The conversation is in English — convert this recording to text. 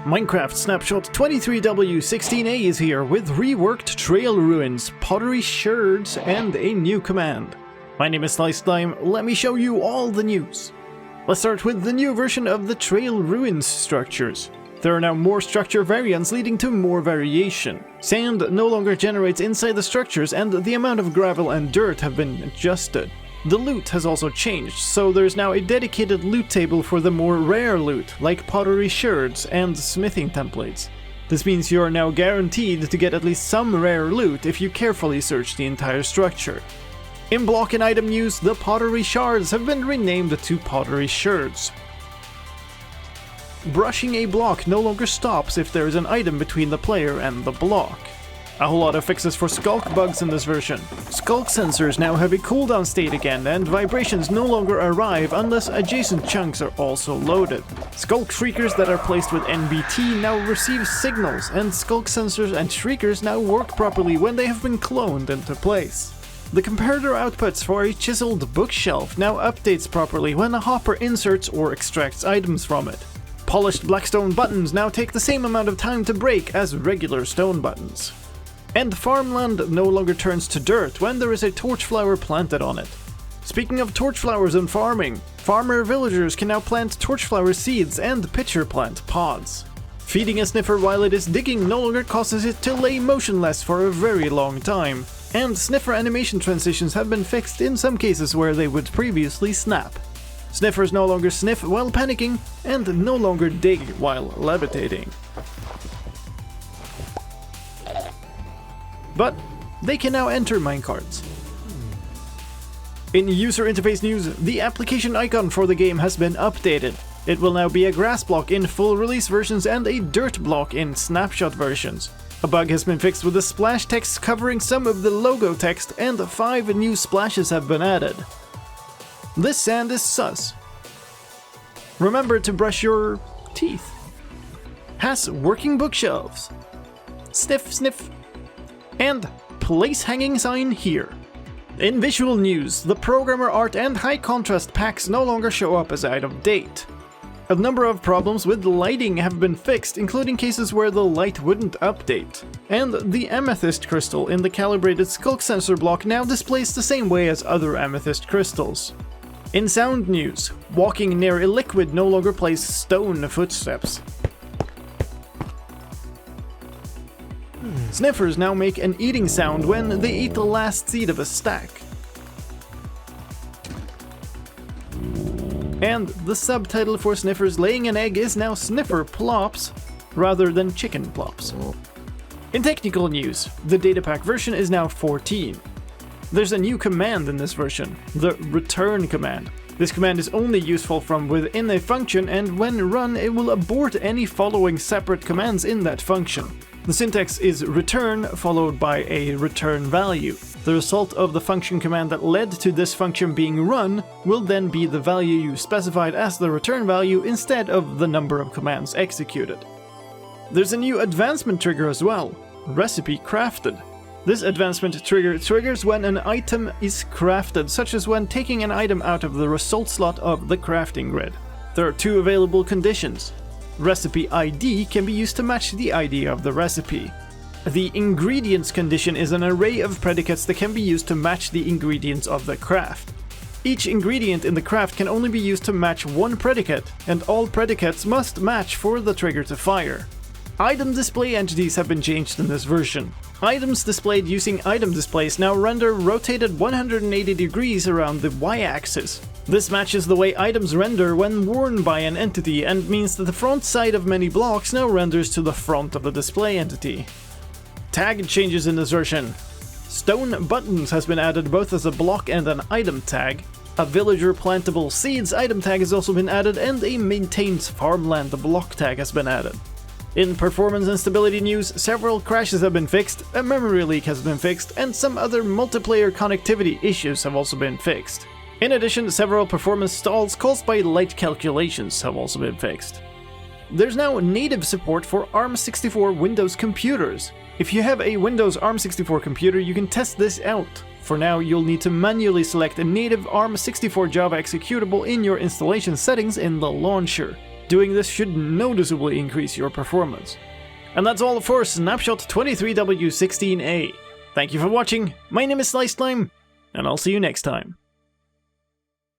Minecraft Snapshot 23w16a is here with reworked trail ruins, pottery sherds, and a new command. My name is Slime, let me show you all the news. Let's start with the new version of the trail ruins structures. There are now more structure variants leading to more variation. Sand no longer generates inside the structures and the amount of gravel and dirt have been adjusted. The loot has also changed, so there's now a dedicated loot table for the more rare loot, like pottery sherds and smithing templates. This means you are now guaranteed to get at least some rare loot if you carefully search the entire structure. In block and item news, the pottery shards have been renamed to pottery sherds. Brushing a block no longer stops if there is an item between the player and the block. A whole lot of fixes for skulk bugs in this version. Skulk sensors now have a cooldown state again, and vibrations no longer arrive unless adjacent chunks are also loaded. Skulk shriekers that are placed with NBT now receive signals, and skulk sensors and shriekers now work properly when they have been cloned into place. The comparator outputs for a chiseled bookshelf now updates properly when a hopper inserts or extracts items from it. Polished blackstone buttons now take the same amount of time to break as regular stone buttons. And farmland no longer turns to dirt when there is a torch flower planted on it. Speaking of torch flowers and farming, farmer villagers can now plant torch flower seeds and pitcher plant pods. Feeding a sniffer while it is digging no longer causes it to lay motionless for a very long time, and sniffer animation transitions have been fixed in some cases where they would previously snap. Sniffers no longer sniff while panicking, and no longer dig while levitating. But they can now enter minecarts. In user interface news, the application icon for the game has been updated. It will now be a grass block in full release versions and a dirt block in snapshot versions. A bug has been fixed with the splash text covering some of the logo text, and 5 new splashes have been added. This sand is sus. Remember to brush your teeth. Has working bookshelves. Sniff, sniff. And place hanging sign here. In visual news, the programmer art and high contrast packs no longer show up as out of date. A number of problems with lighting have been fixed, including cases where the light wouldn't update. And the amethyst crystal in the calibrated skulk sensor block now displays the same way as other amethyst crystals. In sound news, walking near a liquid no longer plays stone footsteps. Sniffers now make an eating sound when they eat the last seed of a stack. And the subtitle for sniffers laying an egg is now sniffer plops rather than chicken plops. In technical news, the datapack version is now 14. There's a new command in this version, the return command. This command is only useful from within a function, and when run it will abort any following separate commands in that function. The syntax is return followed by a return value. The result of the function command that led to this function being run will then be the value you specified as the return value instead of the number of commands executed. There's a new advancement trigger as well, recipe crafted. This advancement trigger triggers when an item is crafted, such as when taking an item out of the result slot of the crafting grid. There are 2 available conditions. Recipe ID can be used to match the ID of the recipe. The ingredients condition is an array of predicates that can be used to match the ingredients of the craft. Each ingredient in the craft can only be used to match one predicate, and all predicates must match for the trigger to fire. Item display entities have been changed in this version. Items displayed using item displays now render rotated 180 degrees around the y-axis. This matches the way items render when worn by an entity and means that the front side of many blocks now renders to the front of the display entity. Tag changes in this version. Stone buttons has been added both as a block and an item tag. A villager plantable seeds item tag has also been added, and a maintains farmland block tag has been added. In performance and stability news, several crashes have been fixed, a memory leak has been fixed, and some other multiplayer connectivity issues have also been fixed. In addition, several performance stalls caused by light calculations have also been fixed. There's now native support for ARM64 Windows computers. If you have a Windows ARM64 computer, you can test this out. For now, you'll need to manually select a native ARM64 Java executable in your installation settings in the launcher. Doing this should noticeably increase your performance. And that's all for Snapshot 23w16a. Thank you for watching, my name is Sliced Lime, and I'll see you next time.